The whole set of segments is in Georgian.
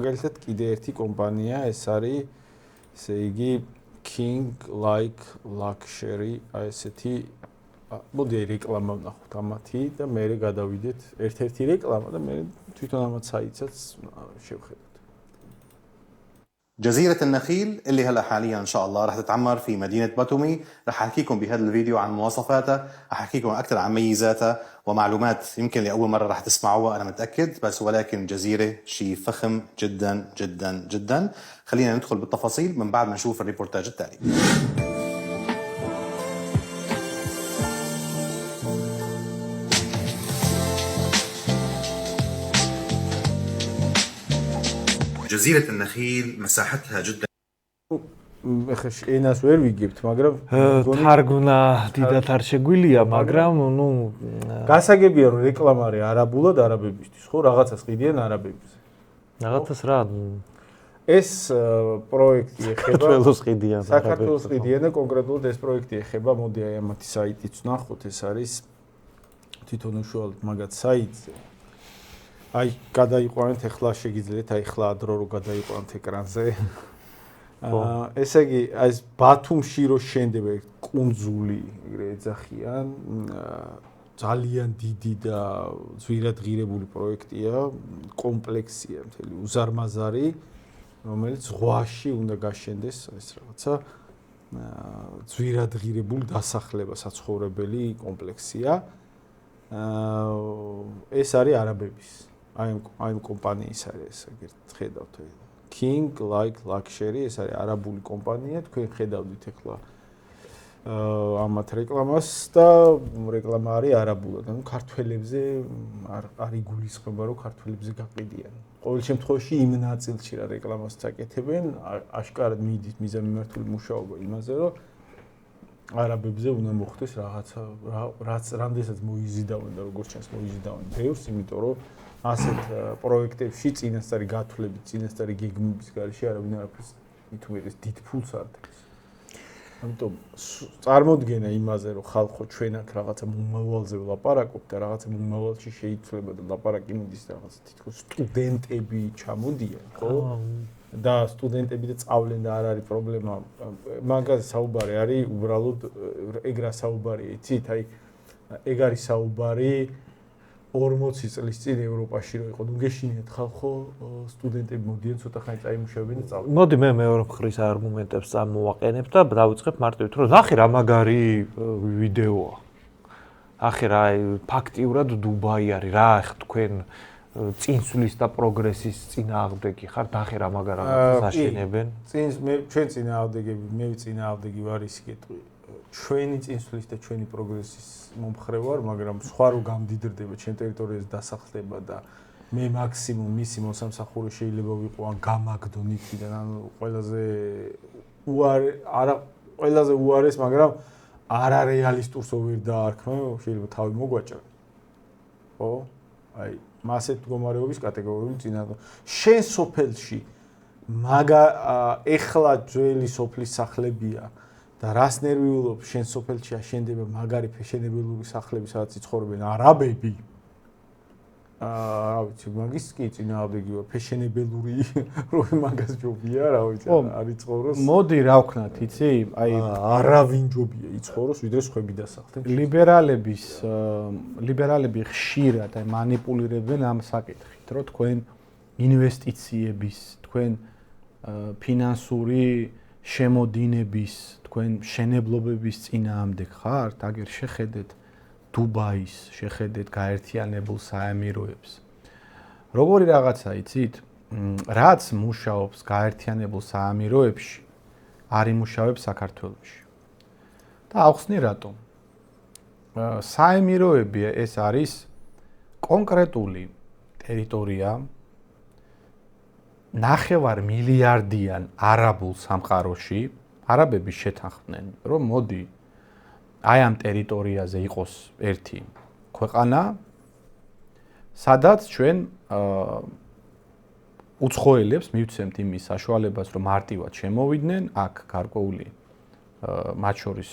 მაგალითად კიდე ერთი კომპანია ეს არის ესე იგი King Like Luxury აი ესეთი მოდი რეკლამა ვნახოთ ამათი და მე გადავიდეთ ერთ-ერთი რეკლამა და მე თვითონ ამათ საიტსაც შევხედოთ. جزيرة النخيل اللي هلا حاليا ان شاء الله رح تتعمر في مدينة باتومي، رح احكيكم بهذا الفيديو عن مواصفاتها، احكيكم اكثر عن ميزاتها ومعلومات يمكن لاول مرة رح تسمعوها انا متأكد، بس ولكن جزيرة شيء فخم جدا جدا جدا. خلينا ندخل بالتفاصيل من بعد ما نشوف الريبورتاج التالي. جزيرة النخيل مساحتها جدا ეხლა ენას ვერ ვიგებთ, მაგრამ თარგმნა დიდად არ შეგვილია, მაგრამ ნუ გასაგებია რომ რეკლამა არის არაბულად არაბებისთვის, ხო, რაღაცას ყიდიან არაბებზე. რაღაცას რა ეს პროექტი ეხება საქართველოს ყიდიან. საქართველოს ყიდიან და კონკრეტულად ეს პროექტი ეხება, მოდი აი ამათი საიტიც ვნახოთ, ეს არის თვითონ უშუალოდ მაგათ საიტზე. აი გადაიყვანეთ ახლა შეგიძლიათ აი ახლა ადრო რო გადაიყვანეთ ეკრანზე. ესე იგი ეს ბათუმში რო შენდება კუნძული, ეგრე ეძახიან, ძალიან დიდი და ძვირადღირებული პროექტია, კომპლექსია მთელი უზარმაზარი, რომელიც ზღვაში უნდა გაშენდეს ეს რაღაცა ძვირადღირებული დასახლება, საცხოვრებელი კომპლექსია. ეს არის არაბების აი კომპანიის არის ეს ხედავთ King Like Luxury ეს არის არაბული კომპანია თქვენ ხედავდით ახლა ამათ რეკლამას და რეკლამა არის არაბულად ანუ ქართველებზე არ იგულისხმება რომ ქართველებზე გაყიდიან ყოველ შემთხვევაში იმ ნაწილში რა რეკლამას წაკეთებენ აშკარად მიდით მიზანმიმართული მუშაობა იმაზე რომ არაბებზე უნდა მოხდეს რაღაცა რაც რამდენსაც მოიზიდავენ და როგორც ჩანს მოიზიდავენ ბევრს იმიტომ რომ ასეთ პროექტებში წინასწარი გათვლებით, წინასწარი გეგმების გარეშე არავინ არაფერს მithumetes დიდ ფულს არ დებს. ამიტომ წარმოდგენა იმაზე, რომ ხალხო ჩვენ აქ რაღაცა მომავალზე ვლაპარაკობთ და რაღაცა მომავალში შეიძლება და ლაპარაკი მიდის რაღაც თითქოს სტუდენტები ჩამოდიან, ხო? და სტუდენტები და სწავლენ და არ არის პრობლემა. მაგაზე საუბარი არის უბრალოდ ეგ რა საუბარია, იცით? აი ეგ არის საუბარი 40 წლის წინ ევროპაში რო იყო, ნუ გეშინიათ ხალხო, სტუდენტები მოდიან ცოტა ხანი წაიმუშავებენ და სწავლენ. მოდი მე მეორე მხრის არგუმენტებს წამოვაყენებ და დავიწყებ მარტივით, რომ ნახე რა მაგარი ვიდეოა. ნახე რა ფაქტიურად დუბაი არის, რა ახ თქვენ წინსვლის და პროგრესის წინააღმდეგი ხარ, ნახე რა მაგარად აშენებენ. ჩვენ წინააღმდეგები, მე წინააღმდეგი ვარ ის კითხვი. ჩვენი წინსვლის და ჩვენი პროგრესის მომხრე ვარ, მაგრამ სხვა რო გამდიდრდება ჩვენ ტერიტორიაზე დასახლება და მე მაქსიმუმ მისი მოსამსახურე შეიძლება ვიყო ან გამაგდო ნიქიდან, ანუ ყველაზე უარეს, მაგრამ არარეალისტურსო ვერ დაარქმე, შეიძლება თავი მოგვაჭრა. ხო? აი, მასეთ მდგომარეობის კატეგორიული წინააღმდეგი. შენ სოფელში ეხლა ძველი სოფლის სახლებია და რას ნერვიულობ შენ სოფელში აშენდება მაგარი ფეშენებელური სახლები სადაც იცხოვრობენ არაბები რა ვიცი მაგის კი წინააღმდეგი ვარ ფეშენებელური რომ მაგას ჯობია რა ვიცი არ იცხოვროს მოდი რა ვქნათ იცი აი არავინ ჯობია იცხოვროს ვიდრე სხვები დასახლდნენ ლიბერალები ხშირად აი მანიპულირებენ ამ საკითხით რომ თქვენ ინვესტიციების თქვენ ფინანსური შემოდინების თქვენ შენებლობების წინააღმდეგ ხართ, აგერ შეხედეთ დუბაის, შეხედეთ გაერთიანებულ საემიროებს. როგორი რაღაცა იცით? რაც მუშაობს გაერთიანებულ საემიროებში, არ იმუშავებს საქართველოში. და ახსნი რატომ? საემიროები ეს არის კონკრეტული ტერიტორია ნახევარ მილიარდიან არაბულ სამყაროში არაბები შეთანხმდნენ, რომ მოდი აი ამ ტერიტორიაზე იყოს ერთი ქვეყანა, სადაც ჩვენ უცხოელებს მივცემთ იმის საშუალებას, რომ მარტივად შემოვიდნენ, აქ გარკვეული მათ შორის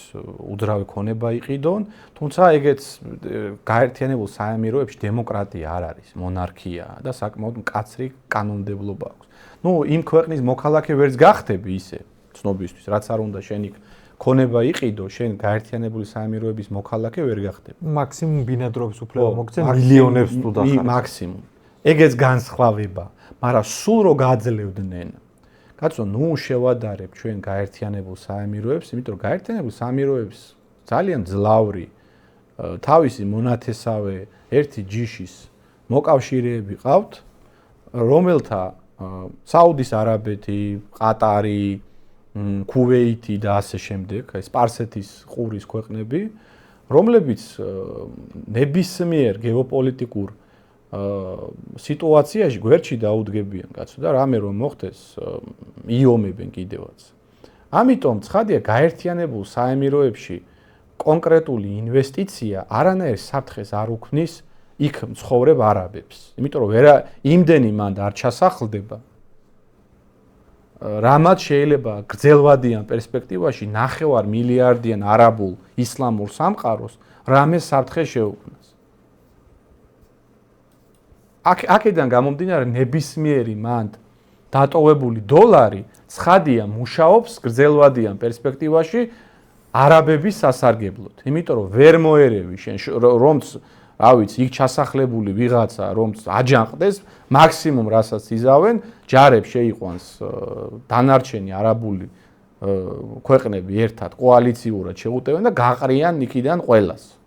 უძრავი ქონება იყიდონ, თუმცა ეგეც გაერთიანებულ საამიროებში დემოკრატია არ არის, მონარქია და საკმაოდ მკაცრი კანონმდებლობა აქვს. ნუ იმ ქვეყნის მოქალაქე ვერც გახდები ისე, ცნობისთვის, რაც არ უნდა შენ იქ ქონება იყიდო, შენ გაერთიანებული საამიროების მოქალაქე ვერ გახდები. მაქსიმუმ ბინადრობის უფლება მოგცემ მილიონებს თუ დახარ. მაქსიმუმ. ეგეც განსხვავება, მაგრამ სულ რო გაძლევდნენ. კაცო, ნუ შევადარებ ჩვენ გაერთიანებულ საამიროებს, იმიტომ რომ გაერთიანებულ საამიროებს ძალიან ძლავრი თავისი მონათესავე ერთი ჯიშის მოკავშირეები ყავთ, რომელთა საუდის არაბეთი, ყატარი, ქუვეითი და ასე შემდეგ, აი სპარსეთის ყურის ქვეყნები, რომლებიც ნებისმიერ გეოპოლიტიკურ სიტუაციაში გვერდში დაუდგებიან, კაცო, და რამე რომ მოხდეს, იომებენ კიდევაც. ამიტომ ცხადია გაერთიანებულ საამიროებში კონკრეტული ინვესტიცია არანაირ საფრთხეს არ უქმნის იქ მცხოვრებ არაბებს. იმიტომ რომ იმდენი მანდ არ ჩასახლდება. რამაც შეიძლება გრძელვადიან პერსპექტივაში 9 მილიარდიან არაბულ ისლამურ სამყაროს რამე საფრთხე შეუქმნას. აქედან გამომდინარე ნებისმიერი მანდ დატოვებული დოლარი ცხადია მუშაობს გრძელვადიან პერსპექტივაში არაბების სასარგებლოდ. იმიტომ რომ ვერ მოერევი შენ რომც რა ვიცი, იქ ჩასახლებული ვიღაცა რომც აჯანყდეს, მაქსიმუმ რასაც იზავენ, ჯარებს შეიყვანს დანარჩენი არაბული ქვეყნები ერთად კოალიციურად შეუტევენ და გაყრიან იქიდან ყველას.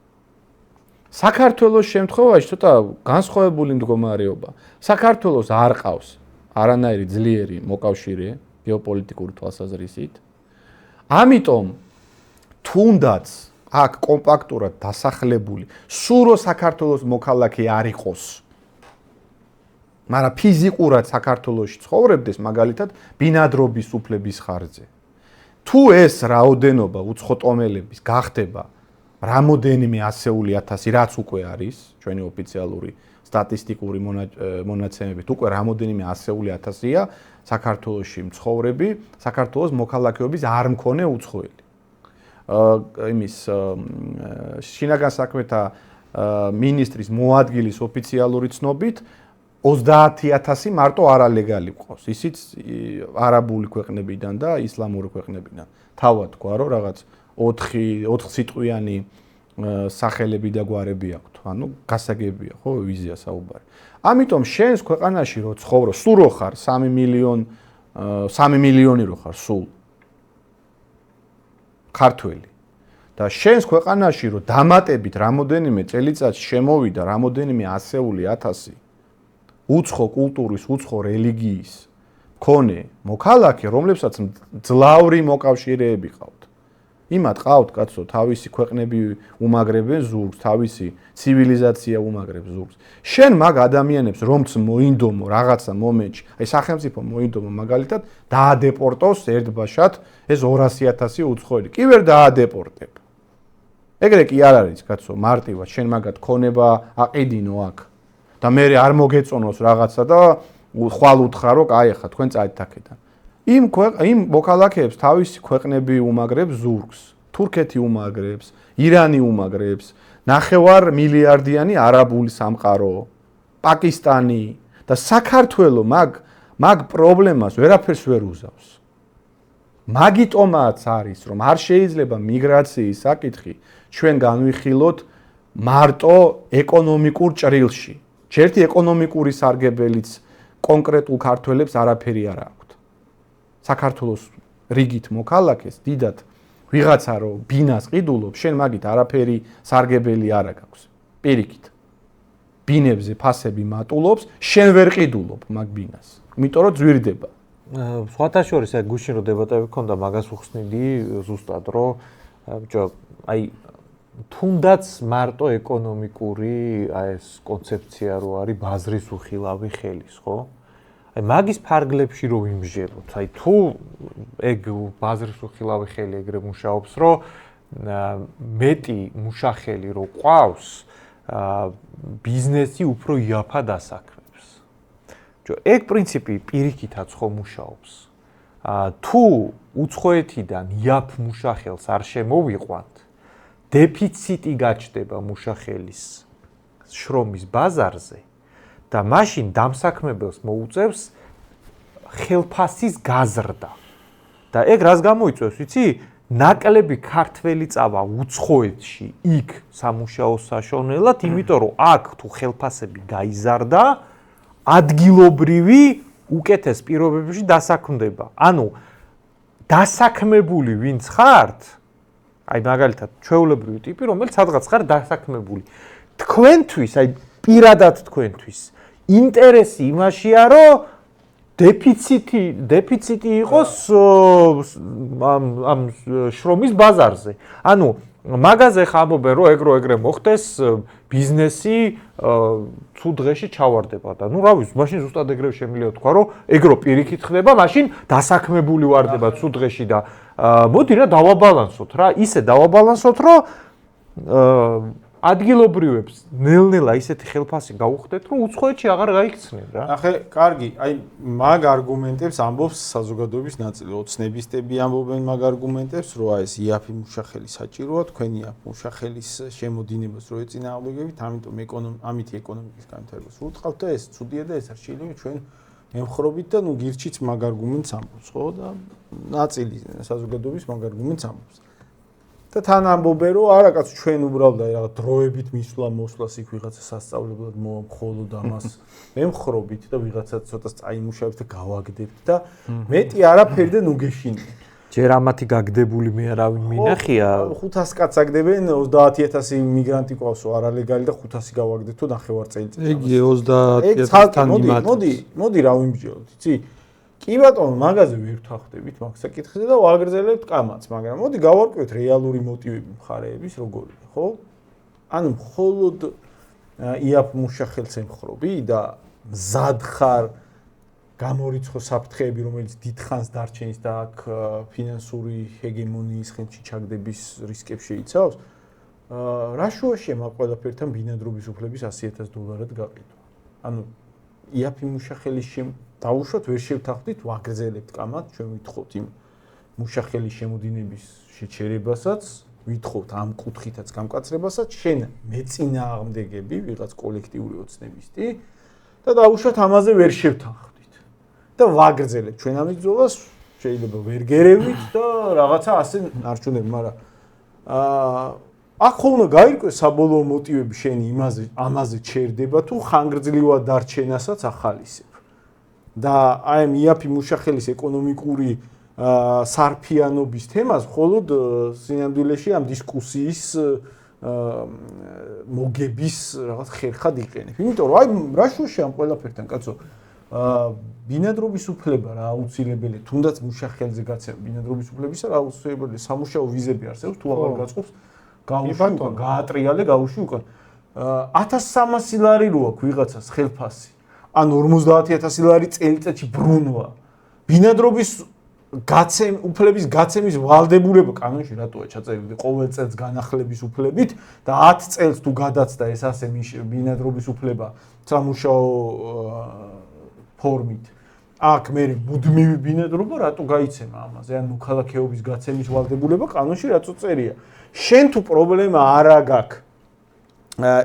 საქართველოს შემთხვევაში ცოტა განსხვავებული მდგომარეობა. საქართველოს არ ყავს არანაირი ძლიერი მოკავშირე გეოპოლიტიკური თვალსაზრისით. ამიტომ თუნდაც აქ კომპაქტურად დასახლებული, სულ რო საქართველოს მოქალაქე არ იყოს, მაგრამ ფიზიკურად საქართველოში ცხოვრებდეს, მაგალითად, ბინადრობის უფლების ხარჯზე. თუ ეს რაოდენობა უცხოტომელების გახდება რამოდენიმე ასეული ათასი, რაც უკვე არის, ჩვენი ოფიციალური სტატისტიკური მონაცემებით, უკვე რამოდენიმე ასეული ათასია საქართველოში მცხოვრები, საქართველოს მოქალაქეობის არ მქონე უცხოელი. იმის შინაგან საქმეთა მინისტრის მოადგილის ოფიციალური ცნობით 30,000 მარტო არალეგალი ყავს. ისიც არაბული ქვეყნებიდან და ისლამური ქვეყნებიდან. თავად თქვა, რომ რაღაც 4 სიტყვიანი სახელები და გვარები აქვთ. ანუ გასაგებია, ხო, ვიზია საუბარი. ამიტომ შენს ქვეყანაში რო ცხოვრო, სულ რო ხარ 3 მილიონი რო ხარ სულ ქართველი და შენს ქვეყანაში რომ დამატებით რამოდენიმე წელიწადში შემოვიდა რამოდენიმე ასეული ათასი უცხო კულტურის, უცხო რელიგიის მქონე მოქალაქე, რომლებსაც ძლავრი მოკავშირეები ყავთ. იმათ ყავთ, კაცო, თავისი ქვეყნები უმაგრებენ ზურგს, თავისი ცივილიზაცია უმაგრებს ზურგს. შენ მაგ ადამიანებს რომც მოინდომო რაღაცა მომენტში, აი სახელმწიფო მოინდომო მაგალითად, დაადეპორტოს ერთბაშად ეს 200,000 უცხოელი. კი ვერ დაადეპორტებ. ეგრე კი არ არის, კაცო, მარტივად შენ მაგათ ქონება აყიდინო აქ. და მე არ მოგეწონოს რაღაცა და ხვალ უთხრა, აი ახლა თქვენ წაით აქედან. იმ მოქალაქეებს თავისი ქვეყნები უმაგრებს ზურგს. თურქეთი უმაგრებს, ირანი უმაგრებს, 9 მილიარდიანი არაბული სამყარო, პაკისტანი და საქართველო მაგ პრობლემას ვერაფერს ვერ უზავს. მაგიტომაც არის, რომ არ შეიძლება მიგრაციის საკითხი ჩვენ განვიხილოთ მარტო ეკონომიკურ ჭრილში. ერთი ეკონომიკური სარგებელიც კონკრეტულ ქართველებს არაფერი არ აქვს. საქართველოს რიგით მოქალაქეს დიდად ვიღაცა რო ბინას ყიდულობს, შენ მაგით არაფერი სარგებელი არ აქვს. პირიქით. ბინებზე ფასები მატულობს, შენ ვერ ყიდულობ მაგ ბინას. იმიტომ რომ ძვირდება. სხვათა შორის აი გუშინ რო დებატები ქონდა, მაგას უხსნიდი ზუსტად, რომ ბიჭო, აი თუნდაც მარტო ეკონომიკური აი ეს კონცეფცია რო არის ბაზრის უხილავი ხელის, ხო? აი მაგის ფარგლებში რო ვიმსჯელოთ, აი თუ ეგ ბაზრის უხილავი ხელი ეგრე მუშაობს, რომ მეტი მუშახელი რო ყავს, ბიზნესი უფრო იაფად ასაქმებს. ეგ პრინციპი პირიქითაც ხო მუშაობს. თუ უცხოეთიდან იაფ მუშახელს არ შემოვიყვანთ, დეფიციტი გაჩნდება მუშახელის შრომის ბაზარზე და მაშინ დამსაქმებელს მოუწევს ხელფასის გაზრდა. და ეგ რას გამოიწვევს, ვიცი? ნაკლები ქართველი წავა უცხოეთში იქ სამუშაოს საშუალებლად, იმიტომ რომ აქ თუ ხელფასები გაიზარდა, ადგილობრივი უკეთეს პირობებში დასაქმდება. ანუ დასაქმებული ვინც ხართ, აი მაგალითად ჩვეულებრივი ტიპი, რომელიც სადღაც ხარ დასაქმებული. თქვენთვის, აი პირადად თქვენთვის ინტერესი იმაშია, რომ დეფიციტი იყოს ამ შრომის ბაზარზე. ანუ მაგაზე ხამობენ, რომ ეგრე მოხდეს ბიზნესი თუ დღეში ჩავარდება და ნუ რა ვიცი, მაშინ ზუსტად ეგრევე შემიძლია თქვა, რომ ეგრო პირიქით ხდება, მაშინ დასაქმებული ვარდება თუ დღეში და მოდი რა დავაბალანსოთ რა, ისე დავაბალანსოთ, რომ ადგილობრივებს ნელ-ნელა ისეთი ხელფასი გაუხდეთ, რომ უცხოეთში აღარ გაიქცნენ რა. ახლა კარგი, აი მაგ არგუმენტებს ამბობს საზოგადოების ნაწილი, ოცნებისტები ამბობენ მაგ არგუმენტებს, რომ აი ეს იაფი მუშახელი საჭიროა, თქვენი იაფ მუშახელის შემოდინებას რო ეწინააღმდეგებით, ამიტომ ამითი ეკონომიკის განვითარებას ვუწყავთ და ეს ცუდია და ეს არ შეიძლება ჩვენ მემხრობით და ნუ გირჩიც მაგ არგუმენტს ამბობს, ხო და ნაწილი საზოგადოების მაგ არგუმენტს ამბობს. და თან ამბობენ, რომ არა კაცო ჩვენ უბრალოდ აი რაღაც დროებით მისვლა-მოსვლას იქ ვიღაცა სასწავლებლად მოვამხოლოდ ამას მემხრობით და ვიღაცა ცოტა წაიმუშავებთ და გავაგდებთ და მეტი არაფერი და ნუ გეშინია. ჯერ ამათი გაგდებული მე არავინ მინახია 500 კაცს აგდებენ 30000 მიგრანტი ყავსო არალეგალი და 500 გავაგდეთ თუ ნახევარ წელიწადს. იგი 30000-თან იმატებს. მოდი რა ვიმსჯელოთ, იცი? კი ბატონო, მაგაზე ვერ ვთანხმდებით მაგ საკითხზე და ვაგრძელებთ კამათს, მაგრამ მოდი გავარკვევთ რეალური მოტივები მხარეების როგორია, ხო? ანუ მხოლოდ იაფ მუშახელს ემხრობი და მზად ხარ გამორიცხო საფრთხეები, რომელიც დიდხანს დარჩენის და აქ ფინანსური ჰეგემონიის ხელში ჩაგდების რისკებს შეიცავს. რა შუაშია მაგ ყველაფერთან ბინადრობის უფლების $100,000 გაყიდვა? ანუ იაფი მუშახელის დავუშვათ, ვერ შევთანხმდით, ვაგრძელებთ კამათს, ჩვენ ვითხოვთ იმ მუშახელის შემოდინების შეჩერებასაც, ვითხოვთ ამ კუთხითაც გამკაცრებასაც, შენ მეწინააღმდეგები, ვიღაც კოლექტიური ოცნებისტი და დავუშვათ ამაზე ვერ შევთანხმდით. და ვაგრძელებთ ჩვენ ამის ბრძოლას, შეიძლება ვერ გერევით და რაღაცა ასე ნარჩუნებ, მაგრამ აქ ხოლმე გაირკვეს საბოლოო მოტივები შენი ამაზე ჩერდება თუ ხანგრძლივად დარჩენასაც ახალისებ. და აი ამ იაფი მუშახელის ეკონომიკური სარფიანობის თემას მხოლოდ სინამდვილეში ამ დისკუსიის მოგების რაღაც ხერხად იყენებ. იმიტომ რომ აი რა შუაში ამ ყველაფერთან კაცო ბინადრობის უფლება რა აუცილებელია, თუნდაც მუშახელზე გაცემა ბინადრობის უფლებისა რა აუცილებელია, სამუშაო ვიზები არსებობს თუ აღარ გაწყობს გავუშვი უკან, გაატრიალე გავუშვი უკან. 1300 ლარი რო აქვს ვიღაცას ხელფასი. ან 50000 ლარი წელიწადში ბრუნვა. ბინადრობის უფლების გაცემის ვალდებულება კანონში რატოა ჩაწერილი ყოველ წელს განახლების უფლებით და 10 წელს თუ გადაცდა ეს ასე ბინადრობის უფლება სამუშაო ფორმით. აქ მე მუდმივი ბინადრობა რატო გაიცემა ამაზე? ან მოქალაქეობის გაცემის ვალდებულება კანონში რატო წერია? შენ თუ პრობლემა არა გაქვს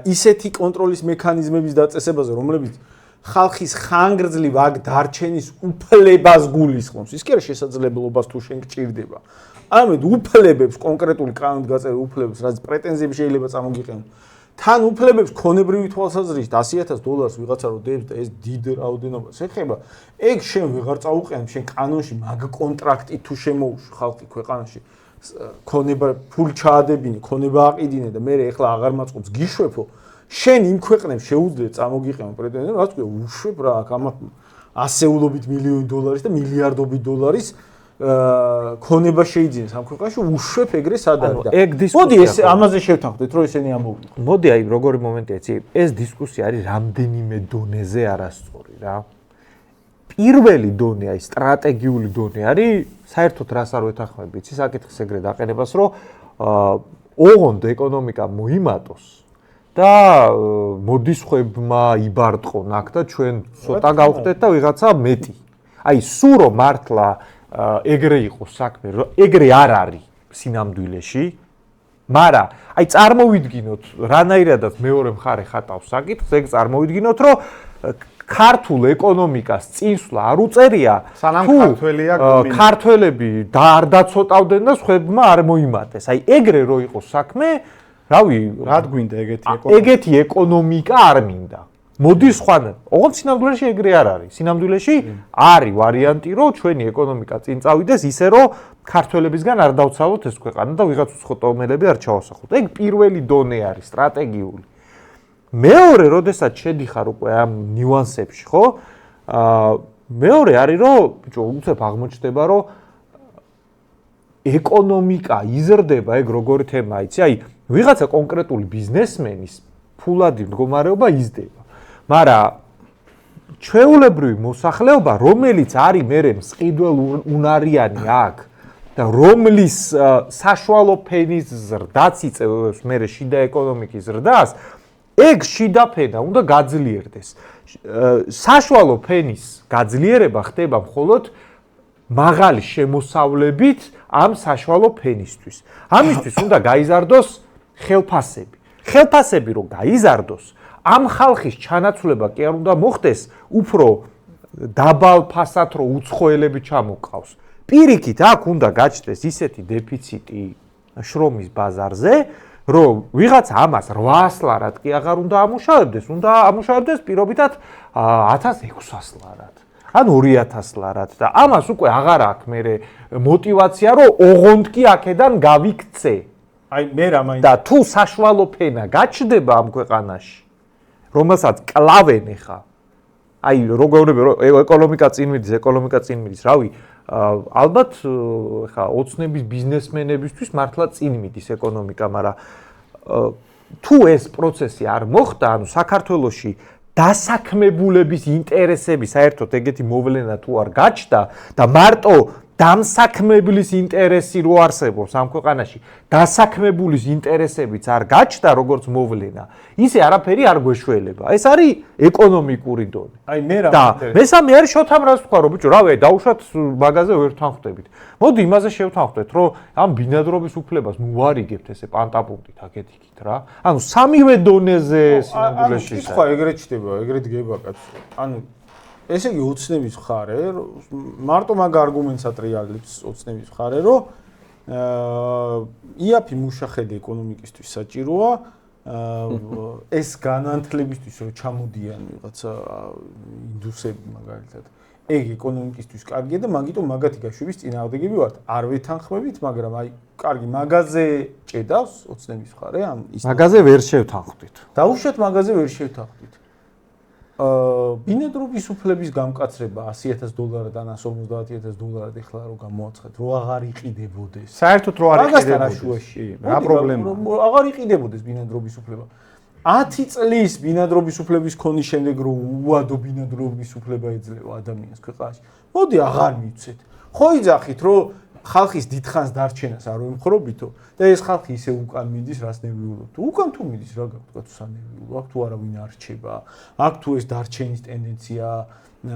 ისეთი კონტროლის მექანიზმების დაწესებაზე, რომლებიც ხალხის ხანგრძლივ აქ დარჩენის უფლებას გულისხმობს. ის კი არა შესაძლებლობას თუ შენ გჭირდება. ამით უფლებებს კონკრეტული კანონით გაწერილ უფლებებს, რაც პრეტენზიები შეიძლება წამოგიყენო. თან უფლებებს ქონებრივი თვალსაზრისით $100,000 ვიღაცა რო დებს და ეს დიდ რაოდენობას ეხება, ეგ შენ ვეღარ წაუყენებ შენ კანონში მაგ კონტრაქტით თუ შემოუშვი ხალხი ქვეყანაში ქონება ფული ჩაადებინე, ქონება აყიდინე და მე ეხლა აღარ მაწყობს გიშვებო. შენ იმ ქვეყნებს შეუძლია წამოგიყენო პრეტენზია, რაც თქვი უშვებ რა აქ ამ ასეულობით $1,000,000 და $1,000,000,000 ქონება შეიძინეს ამ ქვეყანაში უშვებ ეგრე სადაა და მოდი ეს ამაზე შევთანხმდეთ რომ ესენი ამოვიდეთ. მოდი აი როგორი მომენტია იცი, ეს დისკუსია არის რამდენიმე დონეზე არასწორი რა. პირველი დონე აი სტრატეგიული დონე არის საერთოდ რას არ ვეთანხმები იცი საკითხის ეგრე დაყენებას რომ ოღონდ ეკონომიკა მოიმატოს და მოდისხვებმა იბარტყონ აქ და ჩვენ ცოტა გავხდეთ და ვიღაცა მეტი. აი სულ რომ მართლა ეგრე იყოს საქმე, რომ ეგრე არ არის სინამდვილეში, მაგრამ აი წარმოვიდგინოთ, რანაირადაც მეორე მხარე ხატავს საკითხს, ეგ წარმოვიდგინოთ, რომ ქართულ ეკონომიკას წინსვლა არ უწერია, სანამ ქართველია ქართველები არ დაცოტავდნენ და სხვებმა არ მოიმატეს. აი ეგრე რო იყოს საქმე, რავი, რად გვინდა ეგეთი ეკონომიკა არ მინდა. მოდის სხვანაირად. ოღონდ სინამდვილეში ეგრე არ არის. სინამდვილეში არის ვარიანტი, რომ ჩვენი ეკონომიკა წინ წავიდეს ისე, რომ ქართველებისგან არ დავცალოთ ეს ქვეყანა და ვიღაც უცხოთომელები არ ჩავასახოთ. ეგ პირველი დონე არის, სტრატეგიული. მეორე, როდესაც შედიხარ უკვე ამ ნიუანსებში, ხო? მეორე არის, რომ ბიჭო, უცებ აღმოჩნდება, რომ ეკონომიკა იზრდება, ეგ როგორი თემაა, იცი? აი, ვიღაცა კონკრეტული ბიზნესმენის ფულადი მდგომარეობა იზრდება. მაგრამ ჩვეულებრივი მოსახლეობა, რომელიც არის მერე მსყიდველ უნარიანი აქ და რომლის საშუალო ფენის ზრდაც იწევს მერე შიდა ეკონომიკის ზრდას, ეგ შიდა ფენა უნდა გაძლიერდეს. საშუალო ფენის გაძლიერება ხდება მხოლოდ მაღალი შემოსავლებით ამ საშუალო ფენისთვის. ამისთვის უნდა გაიზარდოს ხელფასები. ხელფასები რო გაიზარდოს, ამ ხალხის ჩანაცვლება კი არ უნდა მოხდეს უფრო დაბალ ფასად, რომ უცხოელები ჩამოყავს. პირიქით, აქ უნდა გაჩნდეს ისეთი დეფიციტი შრომის ბაზარზე, რომ ვიღაც ამას 800 ლარად კი აღარ უნდა ამუშავებდეს, უნდა ამუშავებდეს პირობითად 1600 ლარად. ან 2000 ლარად და ამას უკვე აღარ აქვს მერე мотивация, რომ ოღონდ კი აქედან გავიქცე. აი მე რა მაინდა და თუ საშუალო ფენა გაჩნდება ამ ქვეყანაში, რომელსაც კლავენ ხა. აი როგორები ეკონომიკა წინ მიდის, რავი, ალბათ ხა ოცნების ბიზნესმენებისთვის მართლა წინ მიდის ეკონომიკა, მაგრამ თუ ეს პროცესი არ მოხდა, ანუ საქართველოში დასაქმებულების ინტერესები საერთოდ ეგეთი მოვლენა თუ არ გაჩნდა და მარტო დამსაქმებლის ინტერესი რო არსებობს ამ ქვეყანაში, დასაქმებულის ინტერესებიც არ გაჩნდა როგორც მოვლენა, ისე არაფერი არ გვეშველება. ეს არის ეკონომიკური დონე. აი მე რა და მესამე არის შოთამრას თქვა, რომ ბიჭო, რავი, დაუშვათ მაღაზია ვერ თანხმდებით. მოდი იმაზე შევთანხმდეთ, რომ ამ ბინადრობის უფლებას ვარიგებთ ესე პანტაპუნქტით აკეთიქით რა. ანუ სამივე დონეზე სინამდვილეში ის. ხო, ეგრეთ ჩდება, ეგრეთ გება კაცო. ანუ ესე იგი ოცნების მხარე, მარტო მაგ არგუმენტს ატრიალებს ოცნების მხარე, რომ იაფი მუშახედი ეკონომიკისთვის საჭიროა, ეს განანთლებისთვის რომ ჩამოდიან ვიღაცა ინდუსები მაგალითად. ეგ ეკონომიკისთვის კარგია და მაგიტომ მაგათი გაშვების წინააღმდეგები ვართ. არ ვეთანხმებით, მაგრამ აი კარგი მაღაზე ჭედავს ოცნების მხარე ამ ის. მაღაზე ვერ შევთანხმდით. დაუშვათ მაღაზე ვერ შევთანხმდით. ბინადრობის უფლების გამკაცრება $100,000-დან $50,000 ეხლა რო გამოაცხადეთ, რო აღარ იყიდებოდეს. საერთოდ რო არ იყიდებოდეს. რა პრობლემაა? აღარ იყიდებოდეს ბინადრობის უფლება. 10 წლის ბინადრობის უფლების ქონის შემდეგ რო უადო ბინადრობის უფლება ეძლევა ადამიანს ქვეყანაში. მოდი აღარ მივცეთ. ხო იძახით, რომ ხალხის დიდხანს დარჩენას არ ვემხრობითო და ეს ხალხი ისე უკან მიდის, რას ნერვიულობთ. უკან თუ მიდის, რა გაქვთ, თუ სანერვიულო, აქ თუ არავინ არ რჩება, აქ თუ ეს დარჩენის ტენდენცია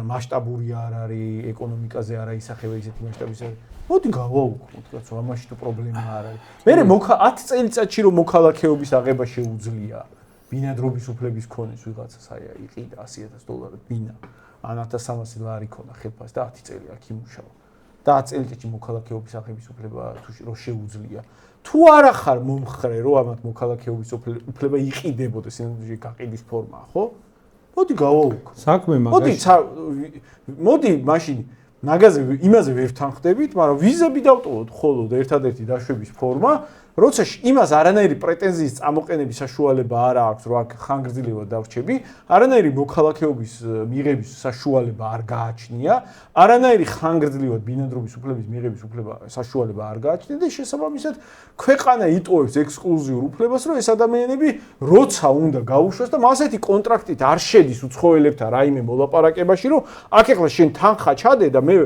მასშტაბური არ არის, ეკონომიკაზე არ აისახება ისეთი მასშტაბის. მოდი გავაუქმოთ, კაცო, ამაში თუ პრობლემა არ არის. მე 10 წელიწადში რომ მოქალაქეობის აღება შეუძლია ბინადრობის უფლების ქონეს ვიღაცას აი იყიდა $100,000 ბინა, ან 1300 ლარი ქონა ხელფას და 10 წელი აქ იმუშავა. და 10 წელიწადში მოქალაქეობის აღების უფლება თუ რო შეუძლია. თუ არა ხარ მომხრე, რომ ამათ მოქალაქეობის უფლება იყიდებოდეს, ინდუსტრიაში გაყიდვის ფორმაა, ხო? მოდი გავაუქმოთ. საქმე მაგაში. მოდი მაშინ მაგაზე იმაზე ვერ თანხდებით, მაგრამ ვიზები დავტოვოთ ხოლოდ ერთადერთი დაშვების ფორმა, როცა იმას არანაირი პრეტენზიის წამოყენების საშუალება არ აქვს, რომ აქ ხანგრძლივად დავრჩები, არანაირი მოქალაქეობის მიღების საშუალება არ გააჩნია, არანაირი ხანგრძლივად ბინადრობის უფლების მიღების საშუალება არ გააჩნია და შესაბამისად ქვეყანა იტოვებს ექსკლუზიურ უფლებას, რომ ეს ადამიანები როცა უნდა გაუშვას და ასეთი კონტრაქტით არ შედის უცხოელებთან რაიმე მოლაპარაკებაში, რომ აქ ახლა შენ თანხა ჩადე და მე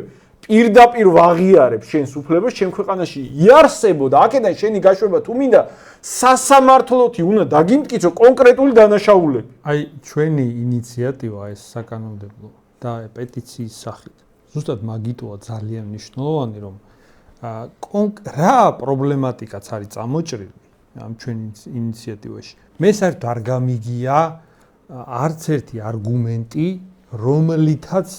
პირდაპირ ვაღიარებ შენს უფლებას, ჩემ ქვეყანაში იარსებოდა, აქედან შენი გაშვება თუ მინდა სასამართლოთი უნდა დაგიმტკიცო კონკრეტული დანაშაულები. აი ჩვენი ინიციატივა ეს საკანონმდებლო და პეტიციის სახით ზუსტად მაგიტოა ძალიან მნიშვნელოვანი, რომ რა პრობლემატიკაც არის წამოჭრილი ამ ჩვენ ინიციატივაში. მე საერთოდ არ გამიგია არც ერთი არგუმენტი, რომელითაც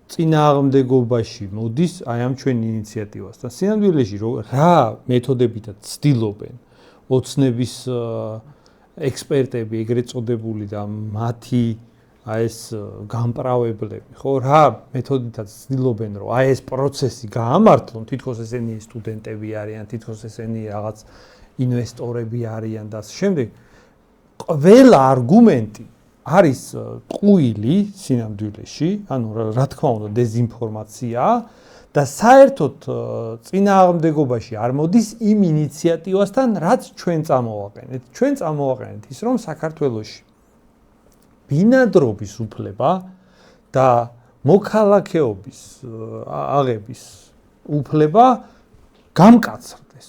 წინააღმდეგობაში მოდის აი ამ ჩვენ ინიციატივასთან. სინამდვილეში რა მეთოდებითაც ცდილობენ ოცნების ექსპერტები, ეგრეთ წოდებული და მათი აი ეს გამპრავებლები, ხო, რა მეთოდითაც ცდილობენ, რომ აი ეს პროცესი გაამართლონ, თითქოს ესენი სტუდენტები არიან, თითქოს ესენი რაღაც ინვესტორები არიან და ამ შემდეგ ყველა არგუმენტი არის ტყუილი სინამდვილეში, ანუ რა თქმა უნდა დეზინფორმაცია და საერთოდ წინააღმდეგობაში არ მოდის იმ ინიციატივასთან, რაც ჩვენ წამოვაყენეთ. ჩვენ წამოვაყენეთ ის, რომ საქართველოში ბინადრობის უფლება და მოქალაქეობის აღების უფლება გამკაცრდეს.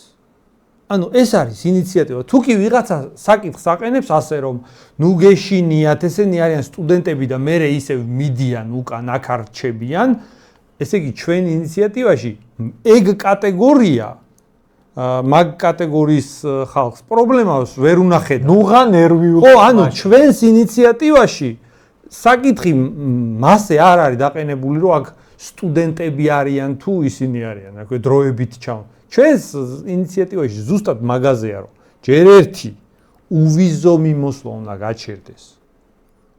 ანუ ეს არის ინიციატივა. თუ კი ვიღაცა საკითხს აყენებს ასე რომ ნუ გეშინიათ, ესენი არიან სტუდენტები და მერე ისევ მიდიან უკან აქ არჩებიან, ესე იგი ჩვენ ინიციატივაში ეგ კატეგორია მაგ კატეგორიის ხალხს პრობლემას ვერ უნახეთ. ნუღა ნერვიულ. ხო, ანუ ჩვენს ინიციატივაში საკითხი მასე არ არის დაყენებული, რომ აქ სტუდენტები არიან თუ ისინი არიან, აქვე დროებით ჩამ. ჩვენს ინიციატივაში ზუსტად მაგაზეა, რომ ჯერ ერთი უვიზო მიმოსვლა უნდა გაჩერდეს.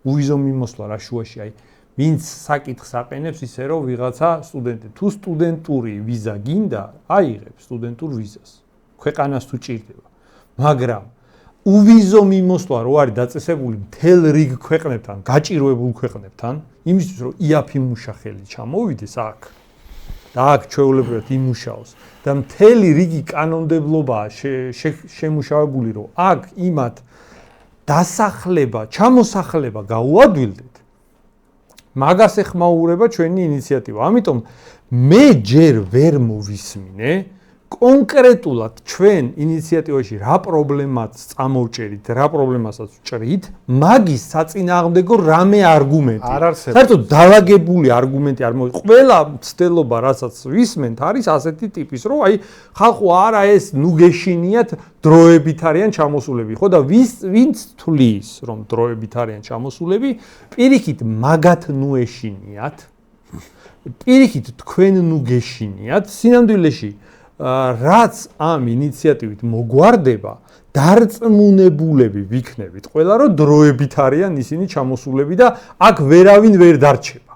უვიზო მიმოსვლა რა შუაში, აი ვინც საკითხს აყენებს ისე რომ ვიღაცა სტუდენტი თუ სტუდენტური ვიზა გინდა, აიღებს სტუდენტურ ვიზას. ქვეყანას თუ ჭირდება. მაგრამ უვიზო მიმოსვლა რო არის დაწესებული მთელ რიგ ქვეყნებთან, გაჭირვებულ ქვეყნებთან, იმისთვის რომ იაფი-მუშა ხელი ჩამოვიდეს აქ და აქ ჩვეულებრივად იმუშაოს და მთელი რიგი კანონმდებლობაა შემუშავებული, რომ აქ იმათ დასახლება, ჩამოსახლება გაუადვილდეთ. მაგას ეხმაურება ჩვენი ინიციატივა. ამიტომ მე ჯერ ვერ მოვისმინე კონკრეტულად ჩვენ ინიციატივაში რა პრობლემას წამოვჭერით, რა პრობლემასაც ვჭრით, მაგის საწინააღმდეგო რამე არგუმენტი. არ არსებობს. საერთოდ დაალაგებული არგუმენტი არ მოიწ. ყველა მცდელობა, რასაც ვისმენთ, არის ასეთი ტიპის, რომ აი ხალხო არა ეს ნუ გეშინიათ, დროებით არიან ჩამოსულები. ხო და ვინც თulis, რომ დროებით არიან ჩამოსულები, პირიქით მაგათ ნუ ეშინიათ. პირიქით თქვენ ნუ გეშინიათ, სინამდვილეში რაც ამ ინიციატივით მოგვარდება, დარწმუნებულები ვიქნებით ყველა, რომ დროებით არიან ისინი ჩამოსულები და აქ ვერავინ ვერ დარჩება.